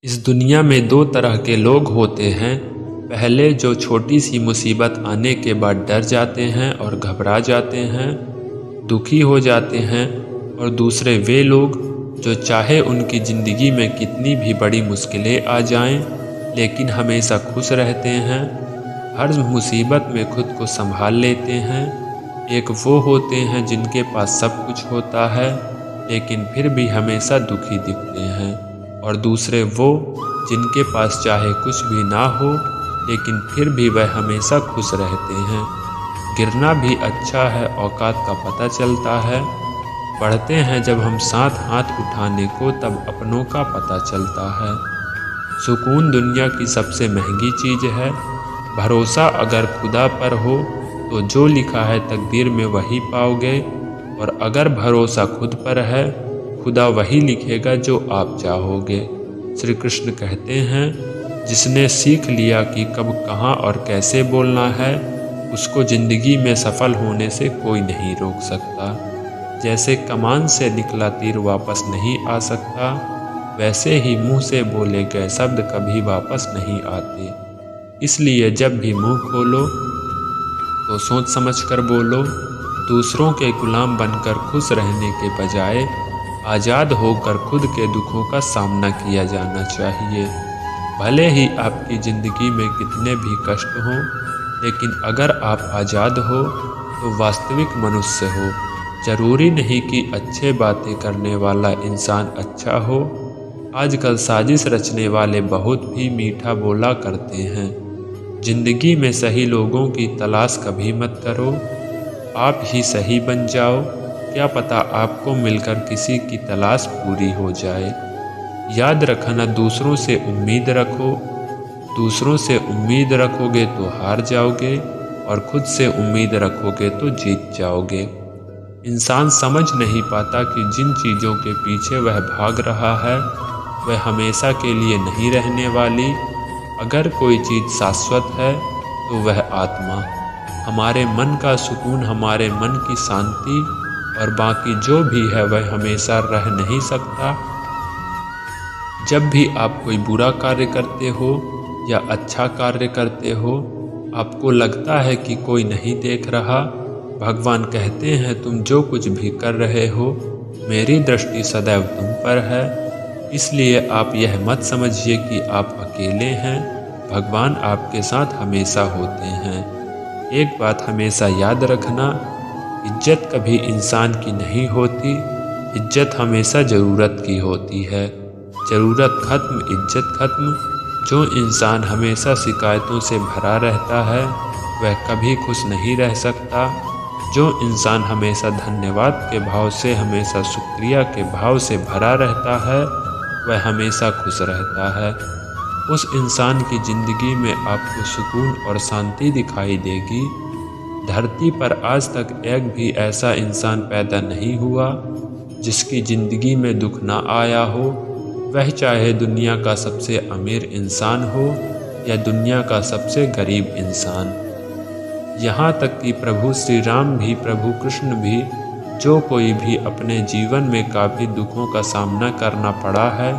इस दुनिया में दो तरह के लोग होते हैं। पहले जो छोटी सी मुसीबत आने के बाद डर जाते हैं और घबरा जाते हैं, दुखी हो जाते हैं। और दूसरे वे लोग जो चाहे उनकी ज़िंदगी में कितनी भी बड़ी मुश्किलें आ जाएं, लेकिन हमेशा खुश रहते हैं, हर मुसीबत में खुद को संभाल लेते हैं। एक वो होते हैं जिनके पास सब कुछ होता है लेकिन फिर भी हमेशा दुखी दिखते हैं, और दूसरे वो जिनके पास चाहे कुछ भी ना हो लेकिन फिर भी वह हमेशा खुश रहते हैं। गिरना भी अच्छा है, औकात का पता चलता है। बढ़ते हैं जब हम साथ हाथ उठाने को, तब अपनों का पता चलता है। सुकून दुनिया की सबसे महंगी चीज़ है। भरोसा अगर खुदा पर हो तो जो लिखा है तकदीर में वही पाओगे, और अगर भरोसा खुद पर है, खुदा वही लिखेगा जो आप चाहोगे। श्री कृष्ण कहते हैं, जिसने सीख लिया कि कब कहाँ और कैसे बोलना है, उसको ज़िंदगी में सफल होने से कोई नहीं रोक सकता। जैसे कमान से निकला तीर वापस नहीं आ सकता, वैसे ही मुंह से बोले गए शब्द कभी वापस नहीं आते। इसलिए जब भी मुंह खोलो तो सोच समझ कर बोलो। दूसरों के गुलाम बनकर खुश रहने के बजाय आज़ाद होकर खुद के दुखों का सामना किया जाना चाहिए। भले ही आपकी ज़िंदगी में कितने भी कष्ट हों, लेकिन अगर आप आज़ाद हो तो वास्तविक मनुष्य हो। ज़रूरी नहीं कि अच्छे बातें करने वाला इंसान अच्छा हो। आजकल साजिश रचने वाले बहुत भी मीठा बोला करते हैं। ज़िंदगी में सही लोगों की तलाश कभी मत करो, आप ही सही बन जाओ। क्या पता आपको मिलकर किसी की तलाश पूरी हो जाए। याद रखना, दूसरों से उम्मीद रखो। दूसरों से उम्मीद रखोगे तो हार जाओगे, और खुद से उम्मीद रखोगे तो जीत जाओगे। इंसान समझ नहीं पाता कि जिन चीज़ों के पीछे वह भाग रहा है वह हमेशा के लिए नहीं रहने वाली। अगर कोई चीज़ शाश्वत है तो वह आत्मा, हमारे मन का सुकून, हमारे मन की शांति, और बाकी जो भी है वह हमेशा रह नहीं सकता। जब भी आप कोई बुरा कार्य करते हो या अच्छा कार्य करते हो, आपको लगता है कि कोई नहीं देख रहा, भगवान कहते हैं तुम जो कुछ भी कर रहे हो, मेरी दृष्टि सदैव तुम पर है। इसलिए आप यह मत समझिए कि आप अकेले हैं, भगवान आपके साथ हमेशा होते हैं। एक बात हमेशा याद रखना, इज्जत कभी इंसान की नहीं होती, इज्जत हमेशा ज़रूरत की होती है। ज़रूरत खत्म, इज्जत खत्म। जो इंसान हमेशा शिकायतों से भरा रहता है वह कभी खुश नहीं रह सकता। जो इंसान हमेशा धन्यवाद के भाव से, हमेशा शुक्रिया के भाव से भरा रहता है वह हमेशा खुश रहता है। उस इंसान की ज़िंदगी में आपको सुकून और शांति दिखाई देगी। धरती पर आज तक एक भी ऐसा इंसान पैदा नहीं हुआ जिसकी ज़िंदगी में दुख ना आया हो, वह चाहे दुनिया का सबसे अमीर इंसान हो या दुनिया का सबसे गरीब इंसान। यहाँ तक कि प्रभु श्री राम भी, प्रभु कृष्ण भी, जो कोई भी अपने जीवन में काफ़ी दुखों का सामना करना पड़ा है,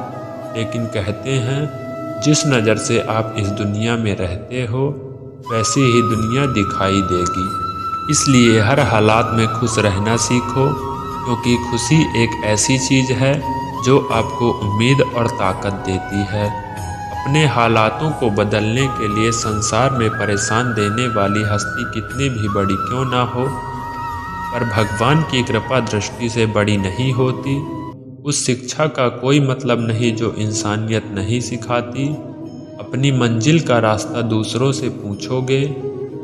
लेकिन कहते हैं जिस नज़र से आप इस दुनिया में रहते हो वैसी ही दुनिया दिखाई देगी। इसलिए हर हालात में खुश रहना सीखो, क्योंकि खुशी एक ऐसी चीज़ है जो आपको उम्मीद और ताकत देती है। अपने हालातों को बदलने के लिए संसार में परेशान देने वाली हस्ती कितनी भी बड़ी क्यों ना हो, पर भगवान की कृपा दृष्टि से बड़ी नहीं होती। उस शिक्षा का कोई मतलब नहीं जो इंसानियत नहीं सिखाती। अपनी मंजिल का रास्ता दूसरों से पूछोगे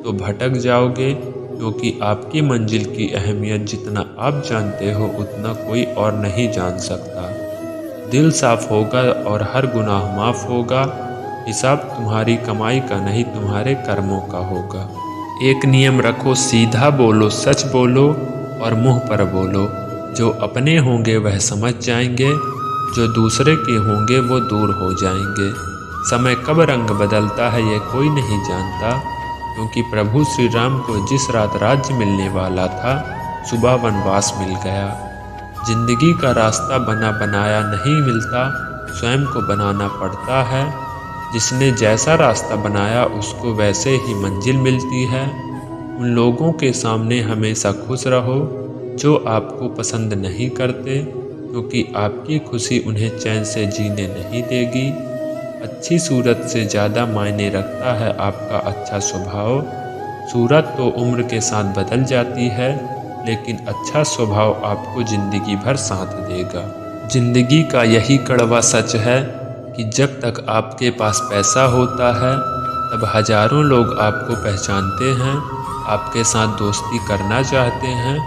तो भटक जाओगे, क्योंकि आपकी मंजिल की अहमियत जितना आप जानते हो उतना कोई और नहीं जान सकता। दिल साफ होगा और हर गुनाह माफ़ होगा। हिसाब तुम्हारी कमाई का नहीं, तुम्हारे कर्मों का होगा। एक नियम रखो, सीधा बोलो, सच बोलो और मुंह पर बोलो। जो अपने होंगे वह समझ जाएंगे, जो दूसरे के होंगे वो दूर हो जाएंगे। समय कब रंग बदलता है यह कोई नहीं जानता, क्योंकि प्रभु श्री राम को जिस रात राज्य मिलने वाला था, सुबह वनवास मिल गया। जिंदगी का रास्ता बना बनाया नहीं मिलता, स्वयं को बनाना पड़ता है। जिसने जैसा रास्ता बनाया उसको वैसे ही मंजिल मिलती है। उन लोगों के सामने हमेशा खुश रहो जो आपको पसंद नहीं करते, क्योंकि आपकी खुशी उन्हें चैन से जीने नहीं देगी। अच्छी सूरत से ज़्यादा मायने रखता है आपका अच्छा स्वभाव। सूरत तो उम्र के साथ बदल जाती है, लेकिन अच्छा स्वभाव आपको ज़िंदगी भर साथ देगा। ज़िंदगी का यही कड़वा सच है कि जब तक आपके पास पैसा होता है तब हजारों लोग आपको पहचानते हैं, आपके साथ दोस्ती करना चाहते हैं।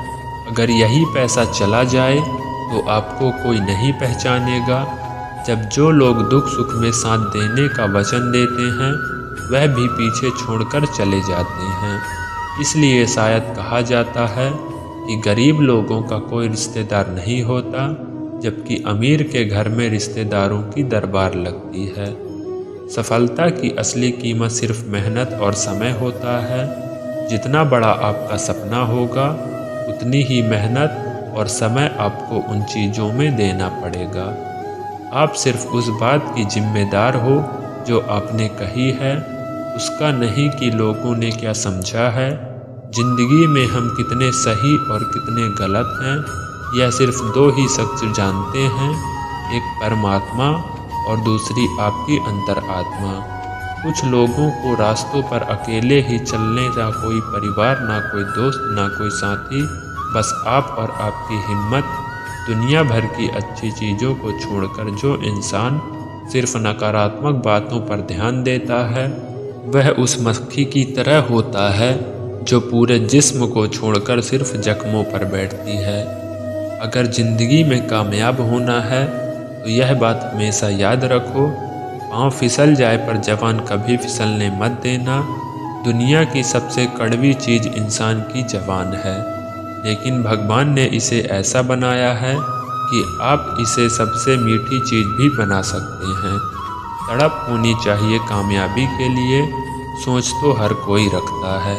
अगर यही पैसा चला जाए तो आपको कोई नहीं पहचानेगा। जब जो लोग दुख सुख में साथ देने का वचन देते हैं वह भी पीछे छोड़कर चले जाते हैं। इसलिए शायद कहा जाता है कि गरीब लोगों का कोई रिश्तेदार नहीं होता, जबकि अमीर के घर में रिश्तेदारों की दरबार लगती है। सफलता की असली कीमत सिर्फ मेहनत और समय होता है। जितना बड़ा आपका सपना होगा उतनी ही मेहनत और समय आपको उन चीज़ों में देना पड़ेगा। आप सिर्फ उस बात की जिम्मेदार हो जो आपने कही है, उसका नहीं कि लोगों ने क्या समझा है। जिंदगी में हम कितने सही और कितने गलत हैं यह सिर्फ दो ही शख्स जानते हैं, एक परमात्मा और दूसरी आपकी अंतरात्मा। कुछ लोगों को रास्तों पर अकेले ही चलने, ना कोई परिवार, ना कोई दोस्त, ना कोई साथी, बस आप और आपकी हिम्मत। दुनिया भर की अच्छी चीज़ों को छोड़कर जो इंसान सिर्फ नकारात्मक बातों पर ध्यान देता है वह उस मक्खी की तरह होता है जो पूरे जिस्म को छोड़कर सिर्फ जख्मों पर बैठती है। अगर ज़िंदगी में कामयाब होना है तो यह बात हमेशा याद रखो, पाँव फिसल जाए पर जवान कभी फिसलने मत देना। दुनिया की सबसे कड़वी चीज़ इंसान की जवान है, लेकिन भगवान ने इसे ऐसा बनाया है कि आप इसे सबसे मीठी चीज़ भी बना सकते हैं। तड़प होनी चाहिए कामयाबी के लिए, सोच तो हर कोई रखता है।